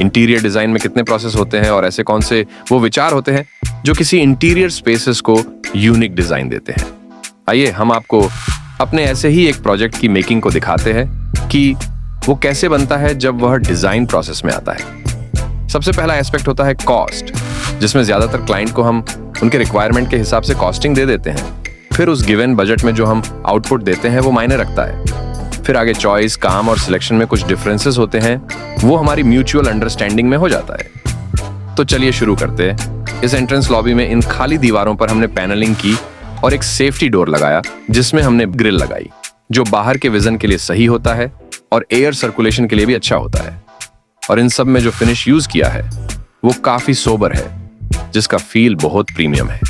Interior design में कितने process होते हैं और ऐसे कौन से वो विचार होते हैं जो किसी इंटीरियर स्पेसेस को यूनिक डिजाइन देते हैं। आइए हम आपको अपने ऐसे ही एक प्रोजेक्ट की मेकिंग को दिखाते हैं कि वो कैसे बनता है जब वह डिजाइन प्रोसेस में आता है। सबसे पहला एस्पेक्ट होता है कॉस्ट, जिसमें ज्यादातर क्लाइंट को हम उनके रिक्वायरमेंट के हिसाब से कॉस्टिंग दे देते हैं। फिर उस गिवन बजट में जो हम आउटपुट देते हैं वो मायने रखता है। फिर आगे चॉइस, काम और सिलेक्शन में कुछ डिफरेंसेस होते हैं, वो हमारी म्यूचुअल अंडरस्टैंडिंग में हो जाता है। तो चलिए शुरू करते हैं। इस एंट्रेंस लॉबी में इन खाली दीवारों पर हमने पैनलिंग की और एक सेफ्टी डोर लगाया जिसमें हमने ग्रिल लगाई, जो बाहर के विजन के लिए सही होता है और एयर सर्कुलेशन के लिए भी अच्छा होता है। और इन सब में जो फिनिश यूज किया है वो काफी सोबर है, जिसका फील बहुत प्रीमियम है।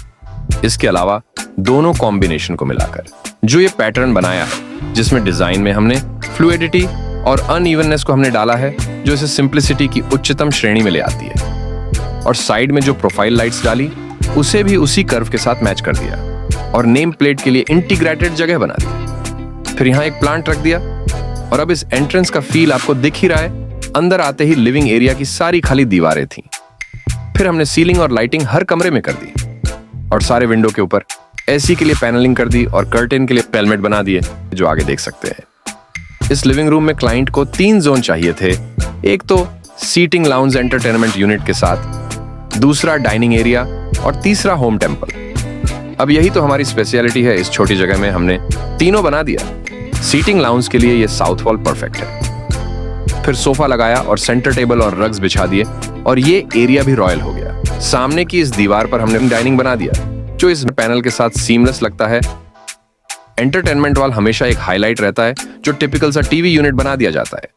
इसके अलावा दोनों कॉम्बिनेशन को मिलाकर जो ये पैटर्न बनाया है, जिसमें डिजाइन में हमने फ्लूइडिटी और अनइवननेस को हमने डाला है, जो इसे सिंप्लिसिटी की उच्चतम श्रेणी में ले आती है। और साइड में जो प्रोफाइल लाइट्स डाली उसे भी उसी कर्व के साथ मैच कर दिया और नेम प्लेट के लिए इंटीग्रेटेड जगह बना दी। फिर यहाँ एक प्लांट रख दिया और अब इस एंट्रेंस का फील आपको दिख ही रहा है। अंदर आते ही लिविंग एरिया की सारी खाली दीवारें थीं। फिर हमने सीलिंग और लाइटिंग हर कमरे में कर दी और सारे विंडो के ऊपर एसी के लिए पैनलिंग कर दी और कर्टेन के लिए पेलमेट बना दिए, जो आगे देख सकते हैं। इस लिविंग रूम में क्लाइंट को 3 जोन चाहिए थे। एक तो सीटिंग लाउंज एंटरटेनमेंट यूनिट के साथ, दूसरा डाइनिंग एरिया और तीसरा होम टेम्पल। अब यही तो हमारी स्पेशलिटी है। इस छोटी जगह में हमने तीनों बना दिया। सीटिंग लाउंज के लिए ये साउथ वॉल परफेक्ट है। फिर सोफा लगाया और सेंटर टेबल और रग्स बिछा दिए और ये एरिया भी रॉयल हो गया। सामने की इस दीवार पर हमने डाइनिंग बना दिया, जो इस पैनल के साथ सीमलेस लगता है। एंटरटेनमेंट वॉल हमेशा एक हाईलाइट रहता है, जो टिपिकल सा टीवी यूनिट बना दिया जाता है,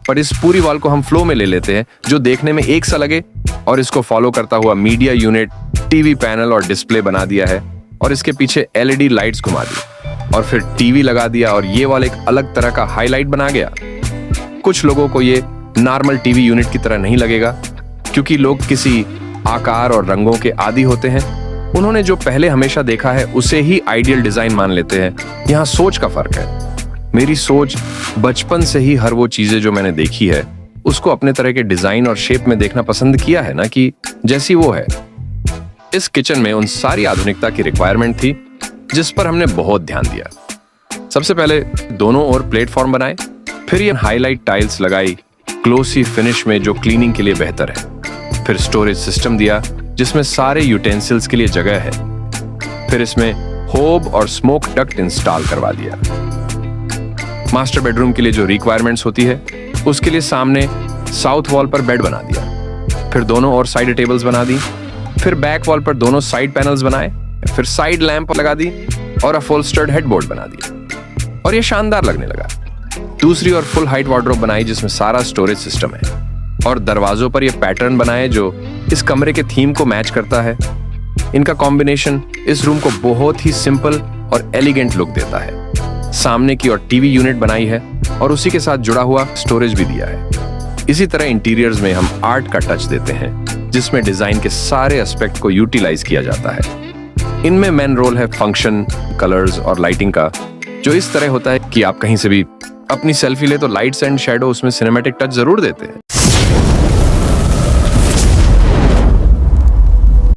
पर इस पूरी वॉल को हम फ्लो में ले लेते हैं, जो देखने में एक सा लगे। और इसको फॉलो करता हुआ मीडिया यूनिट, टीवी पैनल और डिस्प्ले बना दिया है और इसके पीछे एलईडी लाइट्स घुमा दी और फिर टीवी लगा दिया और ये वॉल एक अलग तरह का हाईलाइट बना गया। कुछ लोगों को ये नॉर्मल टीवी यूनिट की तरह नहीं लगेगा, क्योंकि लोग किसी आकार और रंगों के आदी होते हैं। उन्होंने जो पहले हमेशा देखा है उसे ही आइडियल डिजाइन मान लेते हैं। यहाँ सोच का फर्क है। मेरी सोच बचपन से ही हर वो चीजें जो मैंने देखी है उसको अपने तरह के डिजाइन और शेप में देखना पसंद किया है ना, कि जैसी वो है। इस किचन में उन सारी आधुनिकता की रिक्वायरमेंट थी जिस पर हमने बहुत ध्यान दिया। सबसे पहले दोनों ओर प्लेटफॉर्म बनाए, फिर ये हाईलाइट टाइल्स लगाई ग्लोसी फिनिश में, जो क्लीनिंग के लिए बेहतर है। फिर स्टोरेज सिस्टम दिया जिसमें सारे यूटेंसिल्स के लिए जगह है। फिर इसमें होब और स्मोक डक्ट इंस्टॉल करवा दिया। मास्टर बेडरूम के लिए जो रिक्वायरमेंट्स होती है उसके लिए सामने साउथ वॉल पर बेड बना दिया। फिर दोनों और साइड टेबल्स बना दी। फिर बैक वॉल पर दोनों साइड पैनल्स बनाए। फिर साइड लैंप लगा दी और अपहोल्स्टर्ड हेडबोर्ड बना दिया और ये शानदार लगने लगा। दूसरी और फुल हाइट वार्डरोब बनाई जिसमें सारा स्टोरेज सिस्टम है और दरवाजों पर ये पैटर्न बनाए जो इस कमरे के थीम को मैच करता है। इनका कॉम्बिनेशन इस रूम को बहुत ही सिंपल और एलिगेंट लुक देता है। सामने की ओर टीवी यूनिट बनाई है और उसी के साथ जुड़ा हुआ स्टोरेज भी दिया है। इसी तरह इंटीरियर्स में हम आर्ट का टच देते हैं, जिसमें डिजाइन के सारे एस्पेक्ट को यूटिलाइज किया जाता है। इनमें मेन रोल है फंक्शन, कलर्स और लाइटिंग का, जो इस तरह होता है कि आप कहीं से भी अपनी सेल्फी ले तो लाइट्स एंड शैडो उसमें सिनेमैटिक टच जरूर देते हैं।